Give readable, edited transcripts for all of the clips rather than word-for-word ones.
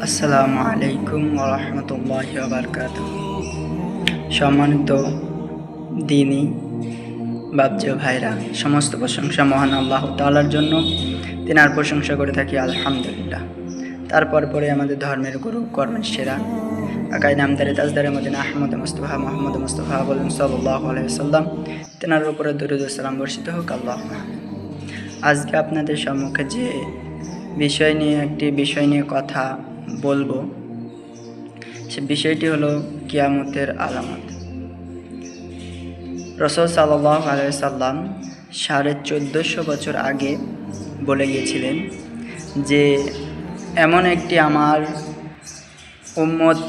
আসসালামু আলাইকুম ওয়া রাহমাতুল্লাহি ওয়া বারাকাতুহু। সম্মানিত দিনী বাপজি ভাইরা, সমস্ত প্রশংসা মহান আল্লাহ তাআলার জন্য। তিনার প্রশংসা করে থাকি আলহামদুলিল্লাহ। তারপর পরে আমাদের ধর্মের গুরু, কর্মের সেরা, আকাই নামদারে তাজদারে মদিনা আহমদ মুস্তফা মোহাম্মদ মুস্তফা বলেন সাল্লাল্লাহু আলাইহি ওয়াসাল্লাম, তিনার উপরে দরুদ ও সালাম বর্ষিত হোক। আল্লাহুম্মা আমিন। আজকে আপনাদের সম্মুখে যে একটি বিষয় নিয়ে কথা বলবো, সে বিষয়টি হলো কিয়ামতের আলামত। রাসূল সাল্লাল্লাহু আলাইহি ওয়াসাল্লাম 1450 বছর আগে বলে গিয়েছিলেন যে এমন একটি আমার উম্মত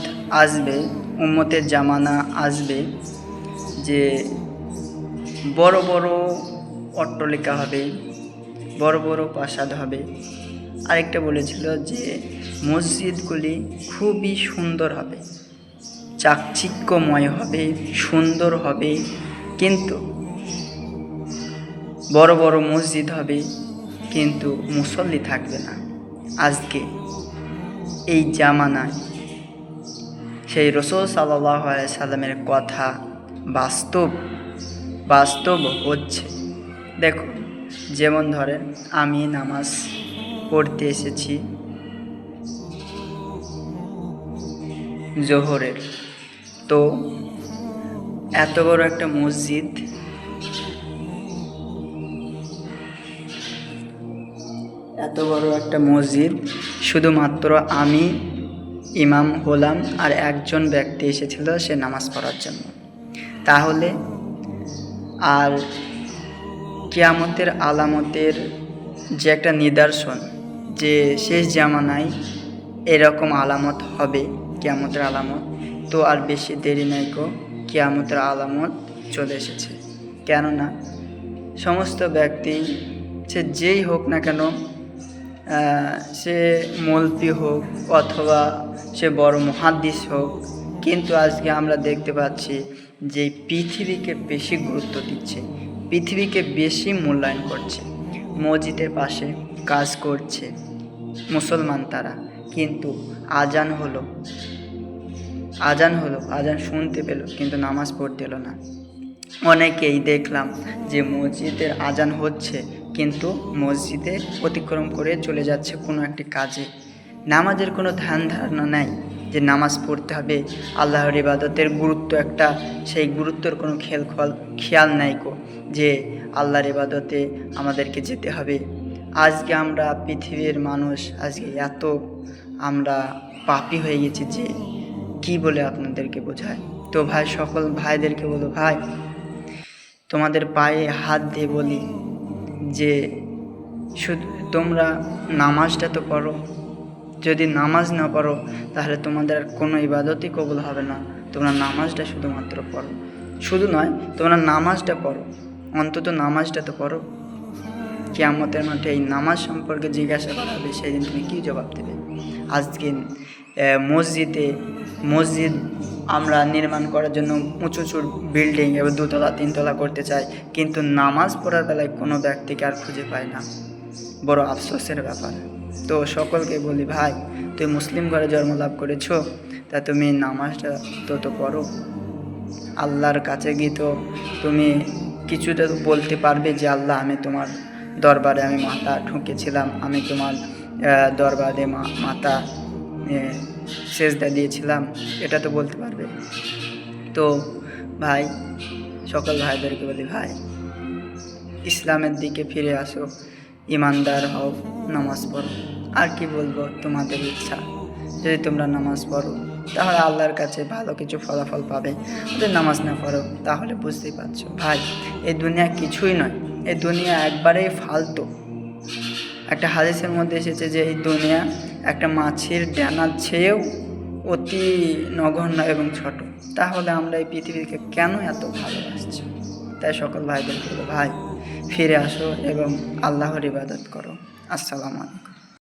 আসবে, উম্মতের জামানা আসবে, যে বড় বড় অট্টালিকা হবে, বড় বড় প্রাসাদ হবে। আরেকটা বলেছিল যে মসজিদগুলি খুবই সুন্দর হবে, চাকচিক্যময় হবে, সুন্দর হবে, কিন্তু বড় বড় মসজিদ হবে কিন্তু মুসল্লি থাকবে না। আজকে এই জামানায় সেই রাসূল সাল্লাল্লাহু আলাইহি সাল্লামের কথা বাস্তব হচ্ছে। দেখুন, যেমন ধরেন আমি নামাজ পড়তে এসেছি জোহরের, তো এত বড় একটা মসজিদ শুধুমাত্র আমি ইমাম হলাম আর একজন ব্যক্তি এসেছিল সে নামাজ পড়ার জন্য। তাহলে আর কিয়ামতের আলামতের যে একটা নিদর্শন, যে শেষ জামানায় এরকম আলামত হবে, কিয়ামতের আলামত, তো আর বেশি দেরি নাই গো, কিয়ামতের আলামত চলে এসেছে। কেননা সমস্ত ব্যক্তি, সে যেই হোক না কেন, সে মৌলভী হোক অথবা সে বড় মুহাদ্দিস হোক, কিন্তু আজকে আমরা দেখতে পাচ্ছি যে পৃথিবীকে বেশি গুরুত্ব দিচ্ছে, পৃথিবীকে বেশি মূল্যায়ন করছে। মসজিদের পাশে কাজ করছে মুসলমান তারা, কিন্তু আজান হলো, আজান শুনতে পেল কিন্তু নামাজ পড়তে এলো না। অনেকেই দেখলাম যে মসজিদের আজান হচ্ছে কিন্তু মসজিদে অতিক্রম করে চলে যাচ্ছে কোনো একটি কাজে। নামাজের কোনো ধ্যান ধারণা নাই যে নামাজ পড়তে হবে, আল্লাহর ইবাদতের গুরুত্ব একটা, সেই গুরুত্বর কোনো খেয়াল নাই কো যে আল্লাহর ইবাদতে আমাদেরকে যেতে হবে। আজকে আমরা পৃথিবীর মানুষ আজকে এত আমরা পাপী হয়ে গেছি যে কি বলে আপনাদেরকে বোঝায়। তো ভাই, সকল ভাইদেরকে বলো, ভাই তোমাদের পায়ে হাত দিয়ে বলি যে শুধু তোমরা নামাজটা তো পড়ো। যদি নামাজ না পড়ো তাহলে তোমাদের কোনো ইবাদতই কবুল হবে না। তোমরা নামাজটা শুধুমাত্র পড়ো, শুধু নয় তোমরা নামাজটা পড়ো, অন্তত নামাজটা তো পড়ো। কিয়ামতের মাঠে এই নামাজ সম্পর্কে জিজ্ঞাসা করা হবে, সেদিন তুমি কী জবাব দেবে? আজকে মসজিদ আমরা নির্মাণ করার জন্য উঁচু বিল্ডিং এবং 2তলা 3তলা করতে চাই, কিন্তু নামাজ পড়ার বেলায় কোনো ব্যক্তিকে আর খুঁজে পায় না। বড় আফসোসের ব্যাপার। তো সকলকে বলি, ভাই তুমি মুসলিম ঘরে জন্ম লাভ করেছো, তা তুমি নামাজটা তো পড়ো। আল্লাহর কাছে গিয়ে তো তুমি কিছুটা বলতে পারবে যে আল্লাহ, আমি তোমার দরবারে আমি মাথা ঠুকেছিলাম, আমি তোমার দরবারে মাথা সেজদা দিয়েছিলাম, এটা তো বলতে পারবে। তো ভাই, সকল ভাইদেরকে বলি, ভাই ইসলামের দিকে ফিরে আসো, ইমানদার হও, নামাজ পড়ো। আর কি বলবো, তোমাদের ইচ্ছা। যদি তোমরা নামাজ পড়ো তাহলে আল্লাহর কাছে ভালো কিছু ফলাফল পাবে, যদি নামাজ না পড়ো তাহলে বুঝতেই পারছো ভাই, এই দুনিয়া কিছুই নয়, এই দুনিয়া একবারেই ফালতু। একটা হাদিসের মধ্যে এসেছে যে এই দুনিয়া একটা মাছের ডানার চেয়েও অতি নগণ্য এবং ছোট। তাহলে আমরা এই পৃথিবীকে কেন এত ভালোবাসছি? তাই সকল ভাইদের বলবো, ভাই ফিরে আসো এবং আল্লাহর ইবাদত করো। আসসালামু আলাইকুম।